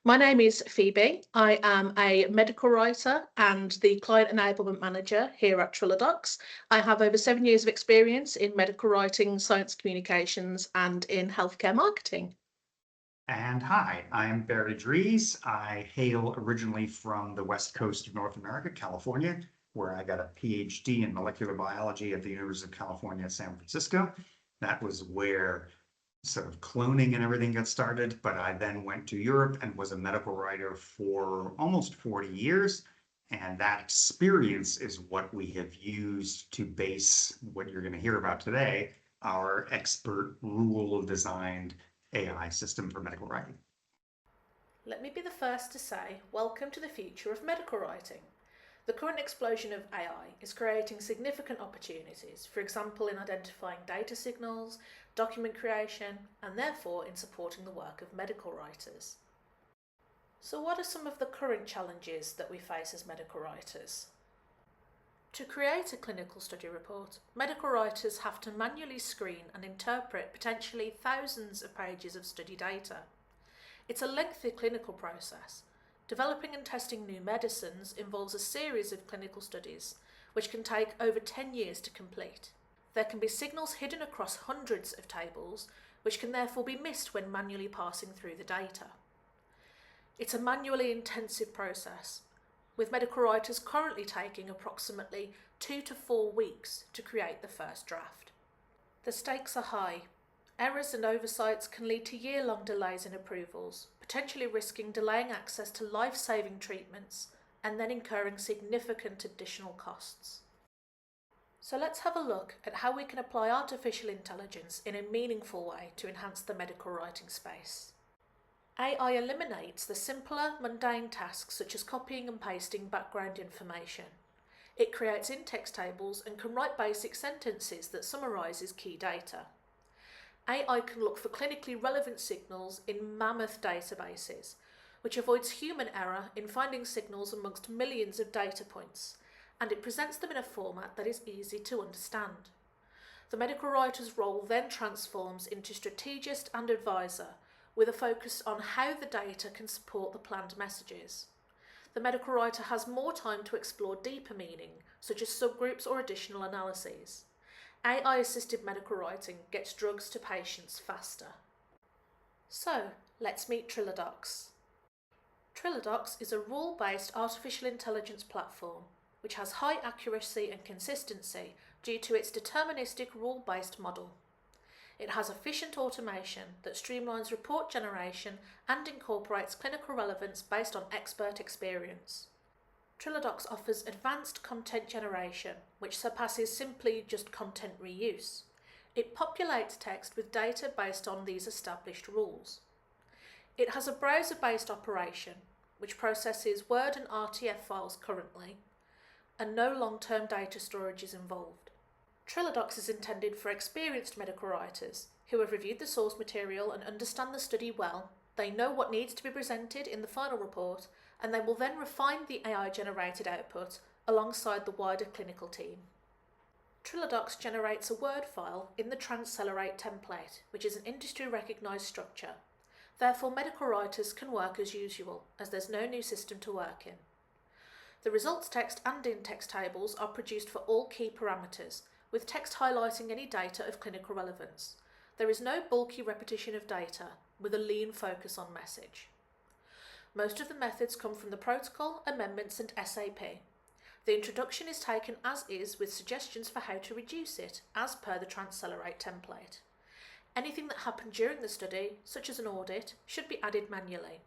My name is Phoebe. I am a medical writer and the client enablement manager here at TriloDocs. I have over 7 years of experience in medical writing, science communications, and in healthcare marketing. And hi, I'm Barry Dries. I hail originally from the west coast of North America, California, where I got a PhD in molecular biology at the University of California, San Francisco. That was where sort of cloning and everything got started. But I then went to Europe and was a medical writer for almost 40 years. And that experience is what we have used to base what you're going to hear about today, our expert rule designed AI system for medical writing. Let me be the first to say, welcome to the future of medical writing. The current explosion of AI is creating significant opportunities, for example, in identifying data signals, document creation, and therefore in supporting the work of medical writers. So what are some of the current challenges that we face as medical writers? To create a clinical study report, medical writers have to manually screen and interpret potentially thousands of pages of study data. It's a lengthy clinical process. Developing and testing new medicines involves a series of clinical studies, which can take over 10 years to complete. There can be signals hidden across hundreds of tables, which can therefore be missed when manually passing through the data. It's a manually intensive process, with medical writers currently taking approximately 2 to 4 weeks to create the first draft. The stakes are high. Errors and oversights can lead to year-long delays in approvals, potentially risking delaying access to life-saving treatments and then incurring significant additional costs. So let's have a look at how we can apply artificial intelligence in a meaningful way to enhance the medical writing space. AI eliminates the simpler, mundane tasks such as copying and pasting background information. It creates in-text tables and can write basic sentences that summarises key data. AI can look for clinically relevant signals in mammoth databases, which avoids human error in finding signals amongst millions of data points, and it presents them in a format that is easy to understand. The medical writer's role then transforms into strategist and advisor, with a focus on how the data can support the planned messages. The medical writer has more time to explore deeper meaning, such as subgroups or additional analyses. AI-assisted medical writing gets drugs to patients faster. So, let's meet TriloDocs. TriloDocs is a rule-based artificial intelligence platform which has high accuracy and consistency due to its deterministic rule-based model. It has efficient automation that streamlines report generation and incorporates clinical relevance based on expert experience. TriloDocs offers advanced content generation, which surpasses simply just content reuse. It populates text with data based on these established rules. It has a browser-based operation, which processes Word and RTF files currently, and no long-term data storage is involved. TriloDocs is intended for experienced medical writers who have reviewed the source material and understand the study well. They know what needs to be presented in the final report, and they will then refine the AI-generated output alongside the wider clinical team. TriloDocs generates a Word file in the Transcelerate template, which is an industry-recognised structure. Therefore, medical writers can work as usual, as there's no new system to work in. The results text and in-text tables are produced for all key parameters, with text highlighting any data of clinical relevance. There is no bulky repetition of data, with a lean focus on message. Most of the methods come from the protocol, amendments and SAP. The introduction is taken as is with suggestions for how to reduce it, as per the Transcelerate template. Anything that happened during the study, such as an audit, should be added manually.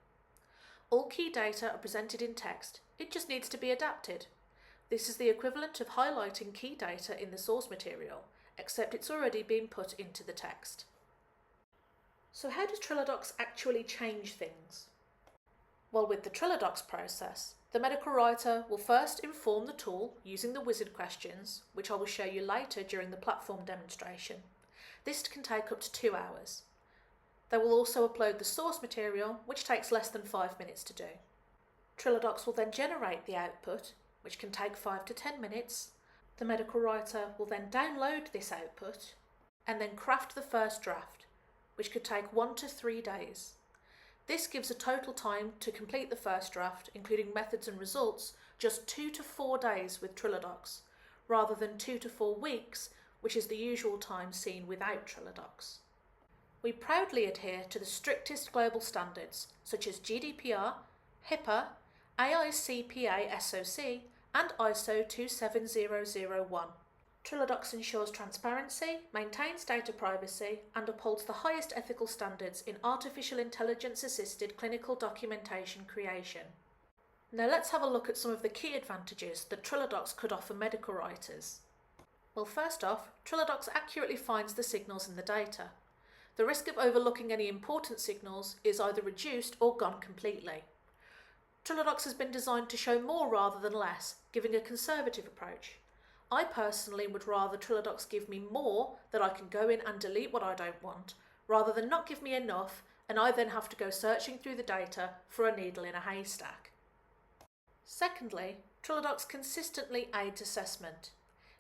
All key data are presented in text, it just needs to be adapted. This is the equivalent of highlighting key data in the source material, except it's already been put into the text. So how does TriloDocs actually change things? Well, with the TriloDocs process, the medical writer will first inform the tool using the wizard questions, which I will show you later during the platform demonstration. This can take up to 2 hours. They will also upload the source material, which takes less than 5 minutes to do. TriloDocs will then generate the output, which can take 5 to 10 minutes. The medical writer will then download this output and then craft the first draft, which could take 1 to 3 days. This gives a total time to complete the first draft, including methods and results, just 2 to 4 days with TriloDocs, rather than 2 to 4 weeks, which is the usual time seen without TriloDocs. We proudly adhere to the strictest global standards, such as GDPR, HIPAA, AICPA SOC, and ISO 27001. TriloDocs ensures transparency, maintains data privacy, and upholds the highest ethical standards in artificial intelligence-assisted clinical documentation creation. Now let's have a look at some of the key advantages that TriloDocs could offer medical writers. Well, first off, TriloDocs accurately finds the signals in the data. The risk of overlooking any important signals is either reduced or gone completely. TriloDocs has been designed to show more rather than less, giving a conservative approach. I personally would rather TriloDocs give me more that I can go in and delete what I don't want, rather than not give me enough and I then have to go searching through the data for a needle in a haystack. Secondly, TriloDocs consistently aids assessment.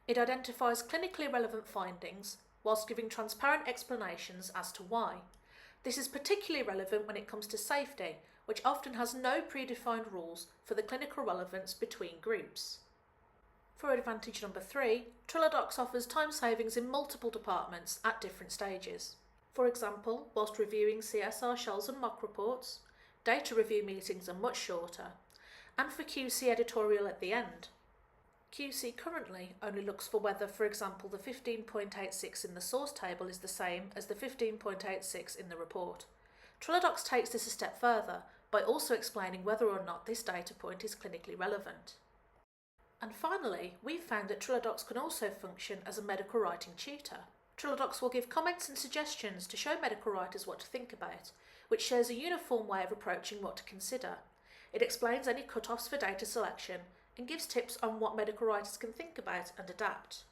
It identifies clinically relevant findings whilst giving transparent explanations as to why. This is particularly relevant when it comes to safety, which often has no predefined rules for the clinical relevance between groups. For advantage number 3, TriloDocs offers time savings in multiple departments at different stages. For example, whilst reviewing CSR shells and mock reports, data review meetings are much shorter, and for QC editorial at the end. QC currently only looks for whether, for example, the 15.86 in the source table is the same as the 15.86 in the report. TriloDocs takes this a step further by also explaining whether or not this data point is clinically relevant. And finally, we've found that TriloDocs can also function as a medical writing tutor. TriloDocs will give comments and suggestions to show medical writers what to think about, which shares a uniform way of approaching what to consider. It explains any cut-offs for data selection and gives tips on what medical writers can think about and adapt.